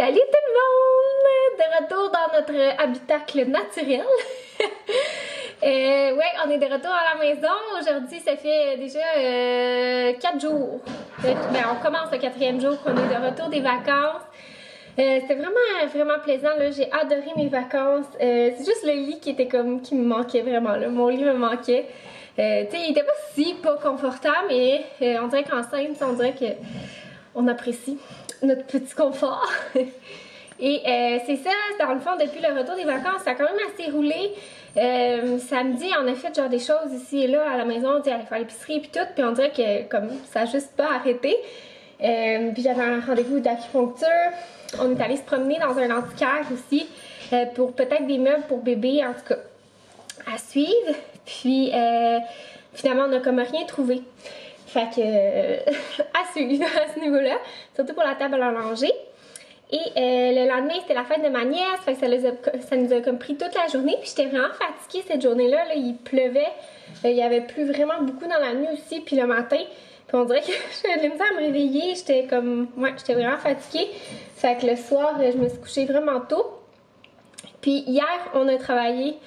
Salut tout le monde! De retour dans notre habitacle naturel. Ouais, on est de retour à la maison. Aujourd'hui, ça fait déjà 4 jours. Ben, on commence le 4e jour qu'on est de retour des vacances. C'était vraiment plaisant, là. J'ai adoré mes vacances. C'est juste le lit qui me manquait vraiment, là. Mon lit me manquait. Tu sais, il était pas confortable, mais on dirait qu'enceinte, on dirait que on apprécie notre petit confort. Et c'est ça, dans le fond, depuis le retour des vacances, ça a quand même assez roulé. Samedi, on a fait genre des choses ici et là à la maison, tu sais, aller faire l'épicerie puis tout, puis on dirait que comme ça a juste pas arrêté. Puis j'avais un rendez-vous d'acupuncture. On est allé se promener dans un antiquaire aussi pour peut-être des meubles pour bébé, en tout cas, à suivre. Puis finalement, on a comme rien trouvé. Fait que à suivre à ce niveau-là, surtout pour la table à manger. Et le lendemain, c'était la fête de ma nièce, fait que ça nous a comme pris toute la journée. Puis j'étais vraiment fatiguée cette journée-là, là, il pleuvait, il y avait plu vraiment beaucoup dans la nuit aussi, puis le matin. Puis on dirait que j'avais de la misère à me réveiller, j'étais vraiment fatiguée. Fait que le soir, je me suis couchée vraiment tôt. Puis hier, on a travaillé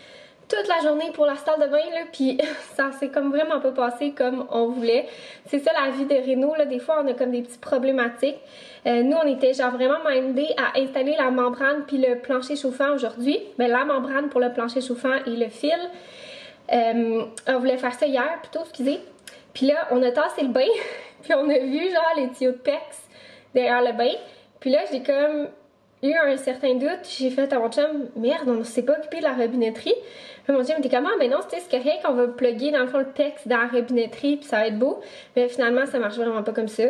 toute la journée pour la salle de bain, là, puis ça s'est comme vraiment pas passé comme on voulait. C'est ça la vie de réno, là, des fois on a comme des petites problématiques. Nous on était genre vraiment mindés à installer la membrane puis le plancher chauffant aujourd'hui. Mais la membrane pour le plancher chauffant et le fil. On voulait faire ça hier plutôt, excusez. Puis là on a tassé le bain, puis on a vu genre les tuyaux de PEX derrière le bain. Puis là j'ai comme eu un certain doute, j'ai fait à mon chum, merde, on s'est pas occupé de la robinetterie. Puis mon chum était comme, ah, ben non, c'est correct, on va plugger dans le fond le PEX dans la robinetterie, puis ça va être beau. Mais finalement, ça marche vraiment pas comme ça.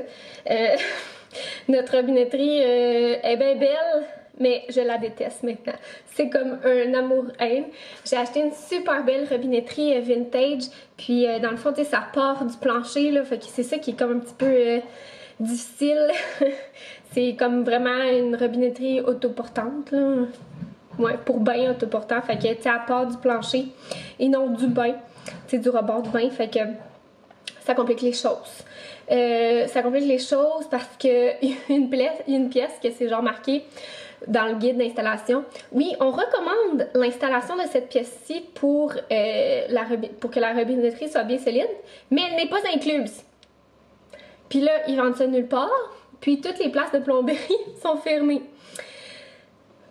Notre robinetterie est bien belle, mais je la déteste maintenant. C'est comme un amour-haine. J'ai acheté une super belle robinetterie vintage, puis dans le fond, tu sais, ça part du plancher, là, fait que c'est ça qui est comme un petit peu difficile. C'est comme vraiment une robinetterie autoportante, là. Ouais, pour bain autoportant. Fait que, tu sais, elle part du plancher et non du bain. C'est du rebord du bain. Fait que ça complique les choses. Ça complique les choses parce que y a une pièce que c'est genre marqué dans le guide d'installation. Oui, on recommande l'installation de cette pièce-ci pour que la robinetterie soit bien solide, mais elle n'est pas incluse. Puis là, ils vendent ça nulle part. Puis toutes les places de plomberie sont fermées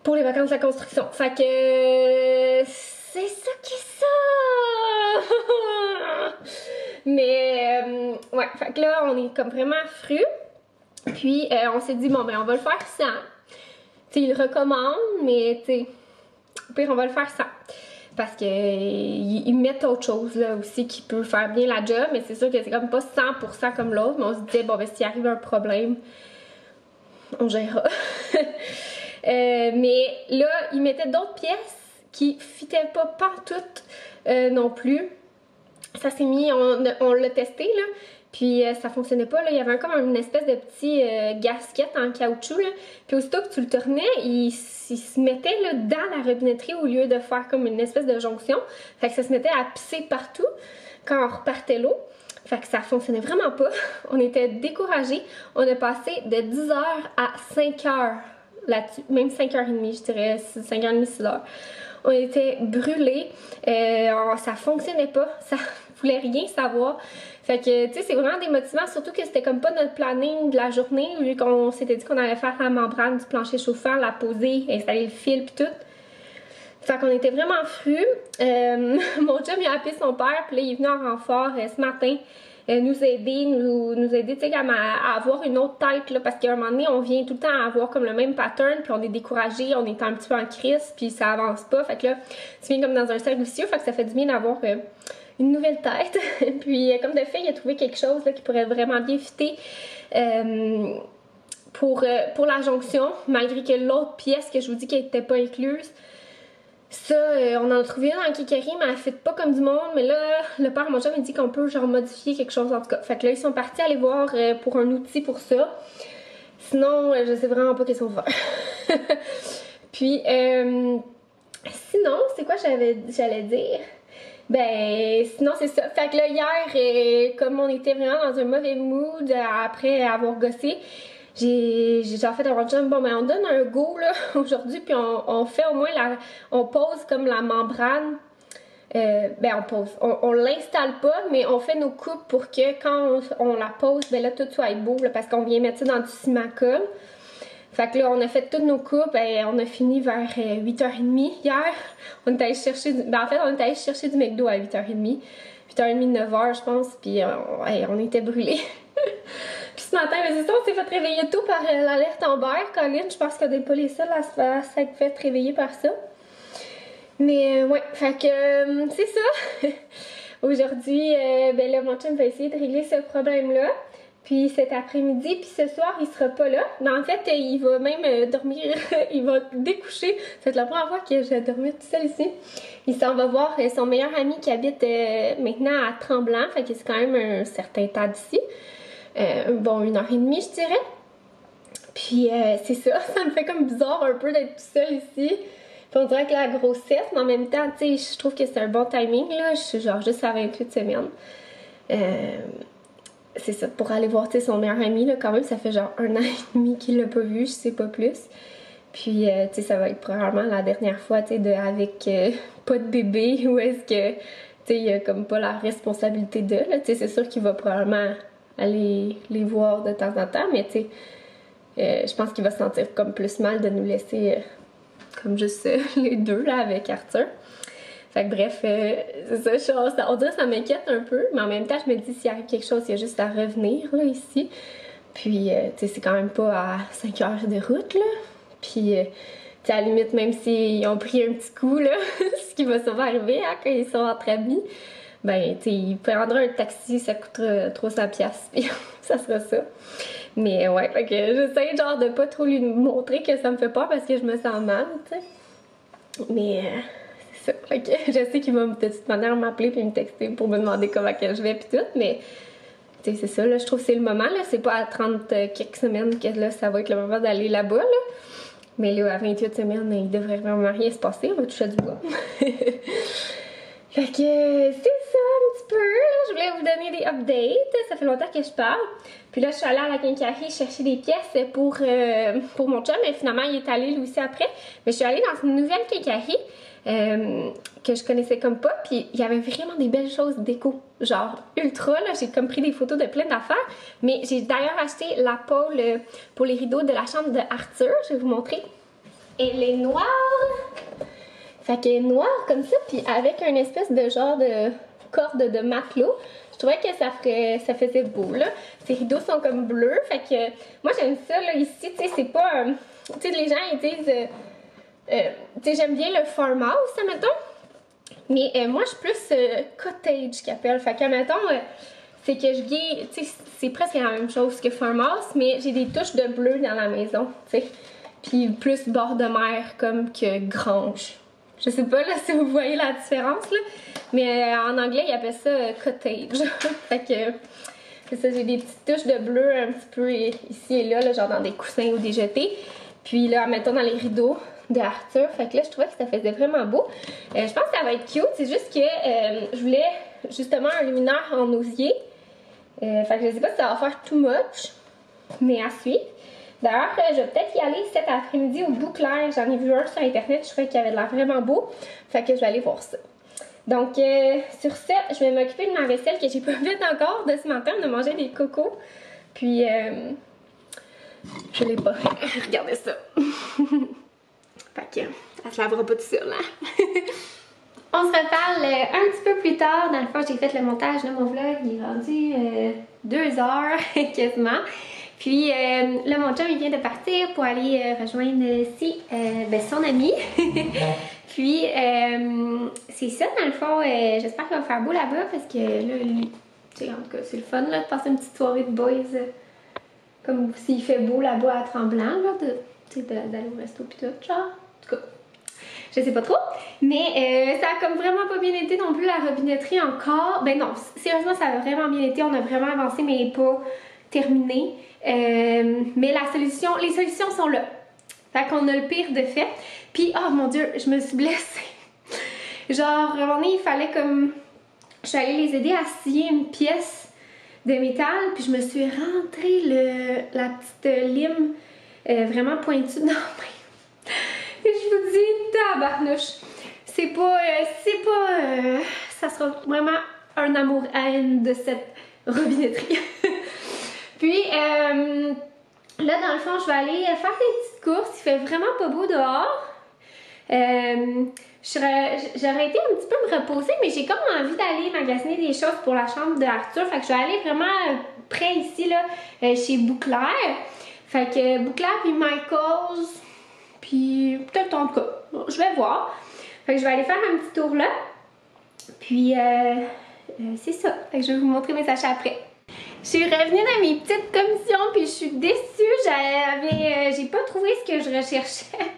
pour les vacances de la construction. Fait que c'est ça qui est ça! Mais ouais, fait que là, on est comme vraiment frus. Puis on s'est dit, bon, ben on va le faire sans. Tu sais, ils le recommandent, mais tu sais, au pire, on va le faire sans. Parce que ils mettent autre chose là aussi qui peut faire bien la job, mais c'est sûr que c'est comme pas 100% comme l'autre. Mais on se disait, bon, ben s'il arrive un problème, on gérera. Mais là, ils mettaient d'autres pièces qui fitaient pas pantoute non plus. Ça s'est mis, on l'a testé là, puis ça fonctionnait pas là. Il y avait comme une espèce de petit gasket en caoutchouc là. Puis aussitôt que tu le tournais, il se mettait là dans la robinetterie au lieu de faire comme une espèce de jonction. Fait que ça se mettait à pisser partout quand on repartait l'eau. Fait que ça fonctionnait vraiment pas. On était découragés. On a passé de 10h à 5h là-dessus. Même 5h30, je dirais 5h30, 6h. On était brûlés. Ça fonctionnait pas. Ça voulait rien savoir. Fait que, tu sais, c'est vraiment démotivant. Surtout que c'était comme pas notre planning de la journée. Vu qu'on s'était dit qu'on allait faire la membrane du plancher chauffant, la poser, installer le fil pis tout. Fait qu'on était vraiment frus. Mon chum il a appelé son père, puis là il est venu en renfort ce matin nous aider, tu sais, à avoir une autre tête, là, parce qu'à un moment donné, on vient tout le temps à avoir comme le même pattern, puis on est découragé, on est un petit peu en crise, puis ça avance pas. Fait que là, tu viens comme dans un cercle vicieux, fait que ça fait du bien d'avoir une nouvelle tête. Puis comme de fait, il a trouvé quelque chose là, qui pourrait vraiment bien fitter pour la jonction, malgré que l'autre pièce que je vous dis qu'elle n'était pas incluse, ça, on en a trouvé une en Kikeri, mais elle ne fit pas comme du monde. Mais là, le père, mon chum, il dit qu'on peut genre modifier quelque chose en tout cas. Fait que là, ils sont partis aller voir pour un outil pour ça. Sinon, je sais vraiment pas qu'est-ce qu'on va faire. Puis, sinon, c'est quoi j'allais dire? Ben, sinon, c'est ça. Fait que là, hier, comme on était vraiment dans un mauvais mood après avoir gossé, j'ai genre fait à mon chum, bon ben on donne un go là aujourd'hui, puis on fait au moins on pose comme la membrane. Ben on pose, on l'installe pas, mais on fait nos coupes pour que quand on la pose, ben là tout soit beau là, parce qu'on vient mettre ça dans du ciment-colle. Fait que là on a fait toutes nos coupes et on a fini vers 8h30 hier. On est allé chercher ben en fait on est allé chercher du McDo à 8h30. 8h30, 9h je pense, puis on était brûlés. Puis ce matin, ben c'est ça, on s'est fait réveiller tôt par l'alerte Amber. Colin, je pense qu'on n'est pas les seuls à s'être fait réveiller par ça. Mais ouais, fait que c'est ça. Aujourd'hui, ben là, mon chum va essayer de régler ce problème-là. Puis cet après-midi, puis ce soir, il sera pas là. Mais en fait, il va même dormir, il va découcher. C'est la première fois que je vais dormir tout seul ici. Il s'en va voir son meilleur ami qui habite maintenant à Tremblant. Fait que c'est quand même un certain tas d'ici. Bon, 1h30, je dirais. Puis c'est ça, ça me fait comme bizarre un peu d'être tout seul ici. Puis on dirait que la grossesse, mais en même temps, tu sais, je trouve que c'est un bon timing, là. Je suis genre juste à 28 semaines. C'est ça, pour aller voir, tu sais, son meilleur ami, là, quand même, ça fait genre 1 an et demi qu'il l'a pas vu, je sais pas plus. Puis, tu sais, ça va être probablement la dernière fois, tu sais, avec pas de bébé, ou est-ce que, tu sais, il y a comme pas la responsabilité de, là. Tu sais, c'est sûr qu'il va probablement aller les voir de temps en temps, mais tu sais, je pense qu'il va se sentir comme plus mal de nous laisser comme juste les deux là avec Arthur. Fait que bref, c'est ça, on dirait que ça m'inquiète un peu, mais en même temps je me dis s'il arrive quelque chose, il y a juste à revenir là ici. Puis tu sais, c'est quand même pas à 5 heures de route là. Puis tu sais, à la limite, même s'ils ont pris un petit coup là, ce qui va souvent arriver hein, quand ils sont entre amis, ben tu sais, ils prendront un taxi, ça coûtera 300$, puis ça sera ça. Mais ouais, fait que j'essaie genre de pas trop lui montrer que ça me fait peur parce que je me sens mal, tu sais. Mais c'est ça. Fait que je sais qu'il va de toute manière m'appeler puis me texter pour me demander comment que je vais puis tout, mais tu sais, c'est ça, là, je trouve que c'est le moment, là. C'est pas à 30 quelques semaines que là, ça va être le moment d'aller là-bas, là. Mais là, à 28 semaines, il devrait vraiment rien se passer, on va toucher du bois. Fait que c'est ça un petit peu, là. Je voulais vous donner des updates, ça fait longtemps que je parle. Puis là, je suis allée à la quincaillerie chercher des pièces pour mon chum, mais finalement, il est allé lui aussi après. Mais je suis allée dans une nouvelle quincaillerie que je connaissais comme pas, puis il y avait vraiment des belles choses déco, genre ultra, là. J'ai comme pris des photos de plein d'affaires, mais j'ai d'ailleurs acheté la pôle pour les rideaux de la chambre de Arthur, je vais vous montrer. Elle est noire! Fait qu'elle est noire comme ça, puis avec un espèce de genre de corde de matelot. Je trouvais que ça faisait beau, là. Ces rideaux sont comme bleus, fait que moi j'aime ça, là, ici, tu sais, c'est pas... tu sais, les gens, ils disent... tu sais, j'aime bien le farmhouse, mettons. Mais moi, je suis plus cottage qu'ils appellent. Fait que, mettons, c'est que je viens... Tu sais, c'est presque la même chose que farmhouse, mais j'ai des touches de bleu dans la maison, tu sais. Puis plus bord de mer comme que grange. Je sais pas là si vous voyez la différence là, mais en anglais ils appellent ça cottage. Fait que c'est ça, j'ai des petites touches de bleu un petit peu ici et là, genre dans des coussins ou des jetés. Puis là, mettons dans les rideaux de Arthur. Fait que là, je trouvais que ça faisait vraiment beau. Je pense que ça va être cute, c'est juste que je voulais justement un luminaire en osier. Fait que je sais pas si ça va faire too much, mais à suivre. D'ailleurs, je vais peut-être y aller cet après-midi au Bouclair. J'en ai vu un sur internet, je trouvais qu'il avait l'air vraiment beau. Fait que je vais aller voir ça. Donc, sur ça, je vais m'occuper de ma vaisselle que j'ai pas faite encore de ce matin. On a mangé des cocos. Puis, je l'ai pas fait. Regardez ça. Fait que, elle se lavera pas tout seul, hein. On se reparle un petit peu plus tard. Dans le fond, j'ai fait le montage de mon vlog. Il est rendu 2 heures quasiment. Puis là, mon chum, il vient de partir pour aller rejoindre son ami. Puis, c'est ça, dans le fond, j'espère qu'il va faire beau là-bas parce que là, tu sais, en tout cas, c'est le fun là, de passer une petite soirée de boys. Comme s'il fait beau là-bas à Tremblant, là, d'aller au resto pis tout, genre. En tout cas, je sais pas trop. Mais ça a comme vraiment pas bien été non plus la robinetterie encore. Ben non, sérieusement, ça a vraiment bien été. On a vraiment avancé, mais pas terminé. Mais les solutions sont là. Fait qu'on a le pire de fait. Puis, oh mon dieu, je me suis blessée. Genre, à un moment donné, il fallait comme... Je suis allée les aider à scier une pièce de métal, puis je me suis rentré la petite lime vraiment pointue dans la main. Et je vous dis, tabarnouche, ça sera vraiment un amour-haine de cette robinetterie. Puis, là, dans le fond, je vais aller faire des petites courses. Il fait vraiment pas beau dehors. J'aurais été un petit peu me reposer, mais j'ai comme envie d'aller magasiner des choses pour la chambre d'Arthur. Fait que je vais aller vraiment près ici, là, chez Bouclair. Fait que Bouclair puis Michaels, puis peut-être en tout cas, je vais voir. Fait que je vais aller faire un petit tour là. Puis, c'est ça. Fait que je vais vous montrer mes achats après. Je suis revenue dans mes petites commissions, puis je suis déçue. J'ai pas trouvé ce que je recherchais.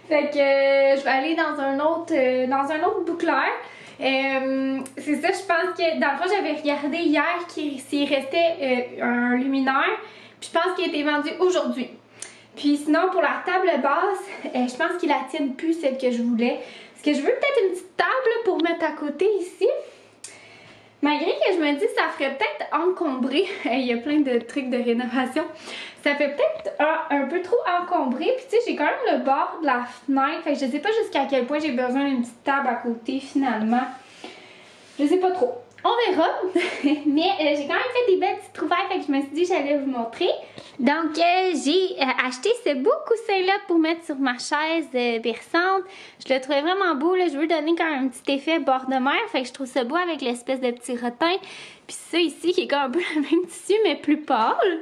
Fait que je vais aller dans un autre Bouclair. C'est ça, je pense que dans le fond, j'avais regardé hier s'il restait un luminaire. Puis je pense qu'il a été vendu aujourd'hui. Puis sinon, pour la table basse, je pense qu'il la tienne plus, celle que je voulais. Parce que je veux peut-être une petite table pour mettre à côté ici. Malgré que je me dis ça ferait peut-être encombrer. Il y a plein de trucs de rénovation. Ça fait peut-être un peu trop encombré. Puis tu sais, j'ai quand même le bord de la fenêtre. Fait que je sais pas jusqu'à quel point j'ai besoin d'une petite table à côté finalement. Je sais pas trop. On verra. Mais j'ai quand même fait des belles petites trouvailles. Fait que je me suis dit que j'allais vous montrer. Donc j'ai acheté ce beau coussin-là pour mettre sur ma chaise berçante. Je le trouvais vraiment beau. Là. Je veux donner quand même un petit effet bord de mer. Fait que je trouve ça beau avec l'espèce de petit rotin. Puis ça ici qui est comme un peu le même tissu mais plus pâle.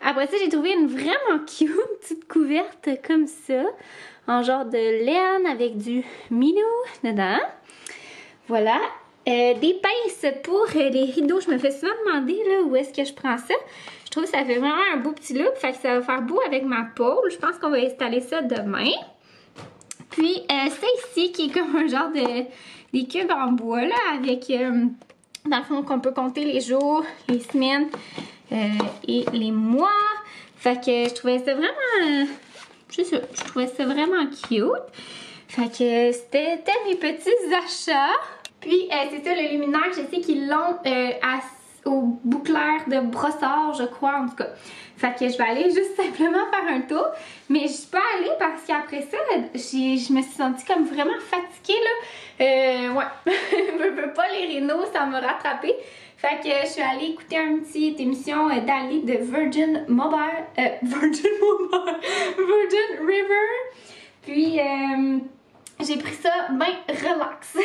Après ça, j'ai trouvé une vraiment cute petite couverte comme ça. En genre de laine avec du minou dedans. Voilà. Des pinces pour les rideaux. Je me fais souvent demander là, où est-ce que je prends ça. Je trouve que ça fait vraiment un beau petit look. Fait que ça va faire beau avec ma pôle. Je pense qu'on va installer ça demain. Puis ça ici qui est comme un genre des cubes en bois là. Avec dans le fond qu'on peut compter les jours, les semaines et les mois. Fait que je trouvais ça vraiment... je trouvais ça vraiment cute. Fait que c'était mes petits achats. Puis, c'est ça, le luminaire, je sais qu'ils l'ont au Bouclair de Brossard, je crois, en tout cas. Fait que je vais aller juste simplement faire un tour. Mais je suis pas allée parce qu'après ça, je me suis sentie comme vraiment fatiguée, là. Ouais, je veux pas les rénaux, ça m'a rattrapée. Fait que je suis allée écouter une petite émission d'Ali de Virgin River. Puis, j'ai pris ça bien relax.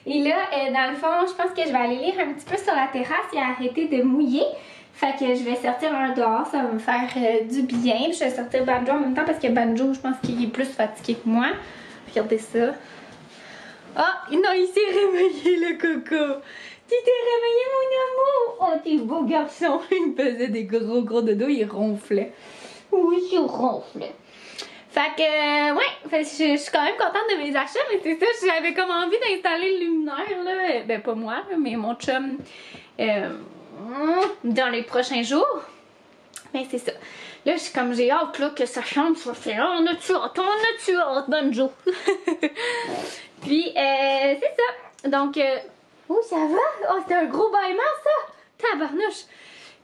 Et là, dans le fond, je pense que je vais aller lire un petit peu sur la terrasse et arrêter de mouiller. Fait que je vais sortir un dehors, ça va me faire du bien. Puis je vais sortir Banjo en même temps parce que Banjo, je pense qu'il est plus fatigué que moi. Regardez ça. Ah, non, il s'est réveillé le coco. Tu t'es réveillé mon amour. Oh, t'es beau garçon. Il me faisait des gros dodos, il ronflait. Oui, il ronflait. Fait que, ouais, je suis quand même contente de mes achats, mais c'est ça, j'avais comme envie d'installer le luminaire, là. Ben, pas moi, mais mon chum, dans les prochains jours. Mais c'est ça. Là, j'ai hâte, là, que sa chambre soit faite. Oh, on a-tu hâte, Banjo. Puis, c'est ça. Donc, oh, ça va? Oh, c'était un gros bâillement, ça! Tabarnouche!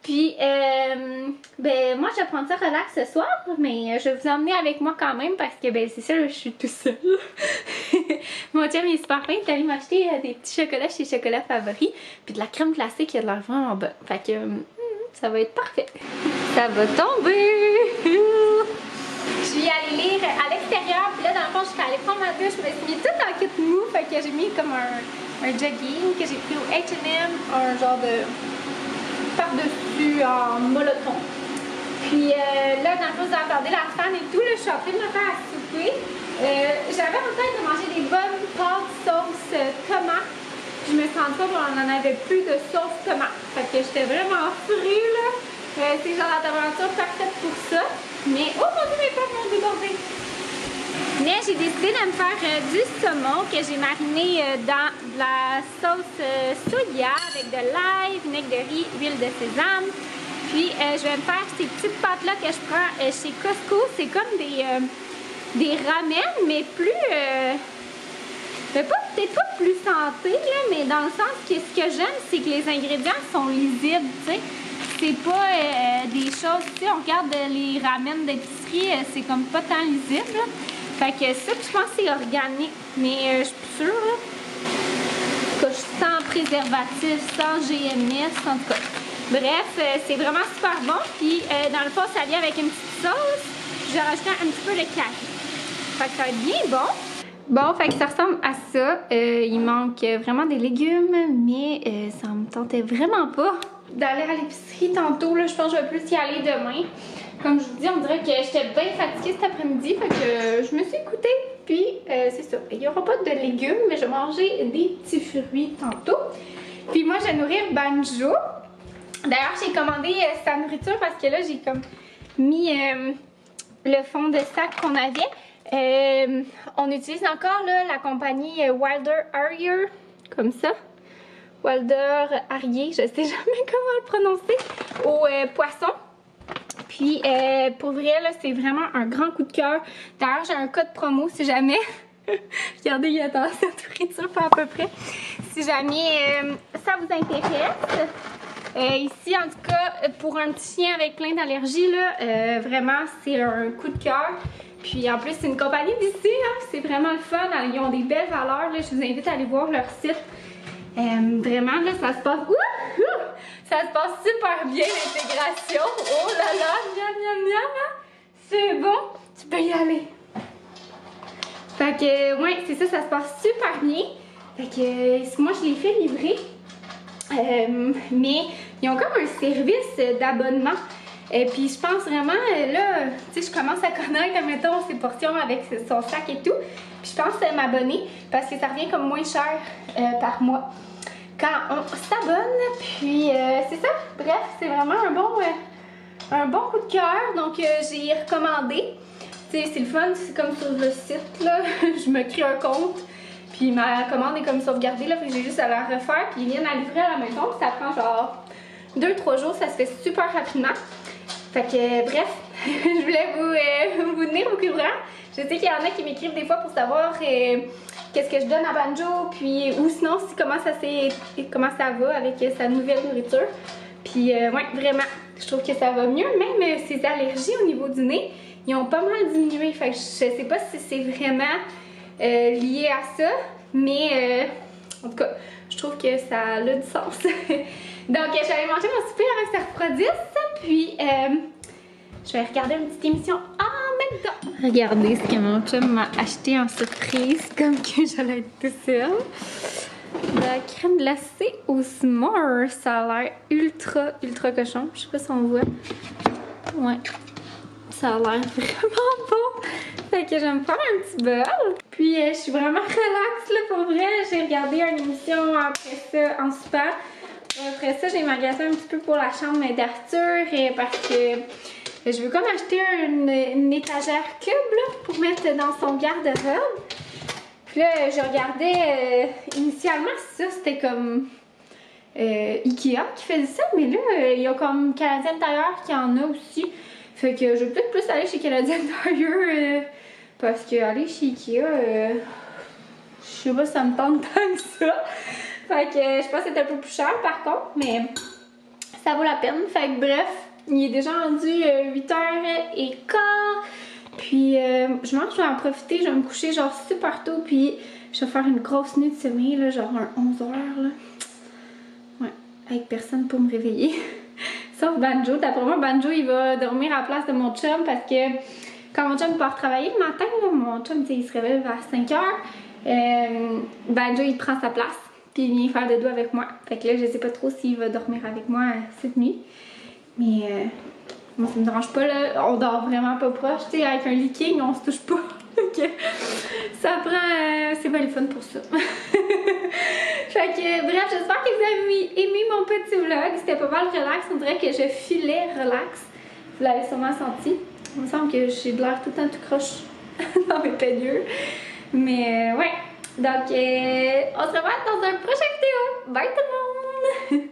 Puis, ben, moi, je vais prendre ça relax ce soir, mais je vais vous emmener avec moi quand même parce que, ben, c'est ça, là, je suis tout seule. Mon chum, il est super fin, il est allé m'acheter des petits chocolats chez Chocolat Favori, puis de la crème glacée qui a de l'air vraiment bonne. Fait que, ça va être parfait. Ça va tomber! Je suis allée lire à l'extérieur, puis là, dans le fond, je suis allée prendre ma douche, je me suis mis tout en kit mou, fait que j'ai mis comme un jogging que j'ai pris au H&M, un genre de par-dessus en molleton. Puis là, dans le fond, j'ai regardé la fan et tout, là, je suis en train de me faire à souper. J'avais en tête de manger des bonnes pâtes sauce tomate. Je me suis rendue compte qu'on en avait plus de sauce tomate. Fait que j'étais vraiment fru, là. C'est genre la température parfaite pour ça. Mais, oh mon dieu, mes pâtes m'ont débordé. Mais j'ai décidé de me faire du saumon que j'ai mariné dans de la sauce soya avec de l'ail, vinaigre de riz, huile de sésame. Puis je vais me faire ces petites pâtes-là que je prends chez Costco. C'est comme des ramen, mais plus... mais pas peut-être pas plus santé, là, mais dans le sens que ce que j'aime, c'est que les ingrédients sont lisibles, tu sais. C'est pas des choses, tu sais, on regarde les ramen d'épicerie, c'est comme pas tant lisible, là. Fait que ça, je pense que c'est organique, mais je suis plus sûre, là. En tout cas, sans préservatif, sans GMS, en tout cas. Bref, c'est vraiment super bon. Puis, dans le fond, ça vient avec une petite sauce. Je vais rajouter un petit peu de curry. Fait que ça va être bien bon. Bon, fait que ça ressemble à ça. Il manque vraiment des légumes, mais ça me tentait vraiment pas d'aller à l'épicerie tantôt. Là, je pense que je vais plus y aller demain. Comme je vous dis, on dirait que j'étais bien fatiguée cet après-midi, fait que je me suis écoutée. Puis, c'est ça. Il n'y aura pas de légumes, mais je vais manger des petits fruits tantôt. Puis moi, je vais nourrir Banjo. D'ailleurs, j'ai commandé sa nourriture parce que là, j'ai comme mis le fond de sac qu'on avait. On utilise encore là, la compagnie Wilder Harrier, comme ça. Wilder Harrier, je sais jamais comment le prononcer, au poisson. Puis pour vrai, là, c'est vraiment un grand coup de cœur. D'ailleurs, j'ai un code promo si jamais. Regardez, il y a dans cette nourriture pas à peu près. Si jamais ça vous intéresse. Ici, en tout cas, pour un petit chien avec plein d'allergies, là, vraiment, c'est un coup de cœur. Puis en plus, c'est une compagnie d'ici, hein, c'est vraiment le fun. Ils ont des belles valeurs. Là, je vous invite à aller voir leur site. Vraiment, là, ça se passe. Ça se passe super bien l'intégration. Oh là là, miam miam miam, hein? C'est bon, tu peux y aller. Fait que, ouais, c'est ça, ça se passe super bien. Fait que, moi, je l'ai fait livrer. Mais ils ont comme un service d'abonnement. Et puis je pense vraiment, là, tu sais, je commence à connaître, mettons, ses portions avec son sac et tout. Puis je pense m'abonner parce que ça revient comme moins cher par mois quand on s'abonne. Puis c'est ça. Bref, c'est vraiment un bon coup de cœur. Donc j'ai recommandé. Tu sais, c'est le fun, c'est comme sur le site, là. Je me crée un compte. Puis ma commande est comme sauvegardée, là, fait que j'ai juste à la refaire, puis ils viennent à livrer à la maison, puis ça prend genre 2-3 jours, ça se fait super rapidement. Fait que bref, je voulais vous tenir au courant. Je sais qu'il y en a qui m'écrivent des fois pour savoir qu'est-ce que je donne à Banjo, puis ou sinon si comment ça va avec sa nouvelle nourriture. Puis ouais, vraiment, je trouve que ça va mieux, même ses allergies au niveau du nez, ils ont pas mal diminué. Fait que je sais pas si c'est vraiment lié à ça, mais en tout cas, je trouve que ça a du sens. Donc, j'allais manger mon souper avant que ça refroidisse, puis je vais regarder une petite émission en même temps. Regardez ce que mon chum m'a acheté en surprise, comme que j'allais être tout seule. La crème glacée au s'more, ça a l'air ultra cochon. Je sais pas si on voit. Ouais. Ça a l'air vraiment bon. Fait que je vais me faire un petit bol. Puis je suis vraiment relax là pour vrai. J'ai regardé une émission après ça en super. Après ça, j'ai magasiné un petit peu pour la chambre d'Arthur parce que je veux comme acheter une étagère cube là, pour mettre dans son garde-robe. Puis là, je regardais initialement ça, c'était comme Ikea qui faisait ça, mais là, il y a comme Canadian Tire qui en a aussi. Fait que je vais peut-être plus aller chez Canadian Tire parce que aller chez Ikea, je sais pas si ça me tente tant que ça. Fait que je pense que c'est un peu plus cher par contre, mais ça vaut la peine. Fait que bref, il est déjà rendu 8h15. Puis je pense que je vais en profiter, je vais me coucher genre super tôt, puis je vais faire une grosse nuit de sommeil, là, genre un 11h là. Ouais, avec personne pour me réveiller. Sauf Banjo. D'après moi, Banjo, il va dormir à la place de mon chum parce que quand mon chum part travailler le matin, là, mon chum, il se réveille vers 5h. Banjo, il prend sa place. Puis il vient faire des doigts avec moi. Fait que là, je sais pas trop s'il va dormir avec moi cette nuit. Mais moi, ça me dérange pas, là. On dort vraiment pas proche. Tu sais, avec un lit king, on se touche pas. Ça prend... c'est pas le fun pour ça. Fait que bref, j'espère que vous avez aimé mon petit vlog. C'était pas mal relax. On dirait que je filais relax. Vous l'avez sûrement senti. Il me semble que j'ai de l'air tout le temps tout croche dans mes peignures. Mais ouais. Donc, on se revoit dans un prochain vidéo. Bye tout le monde!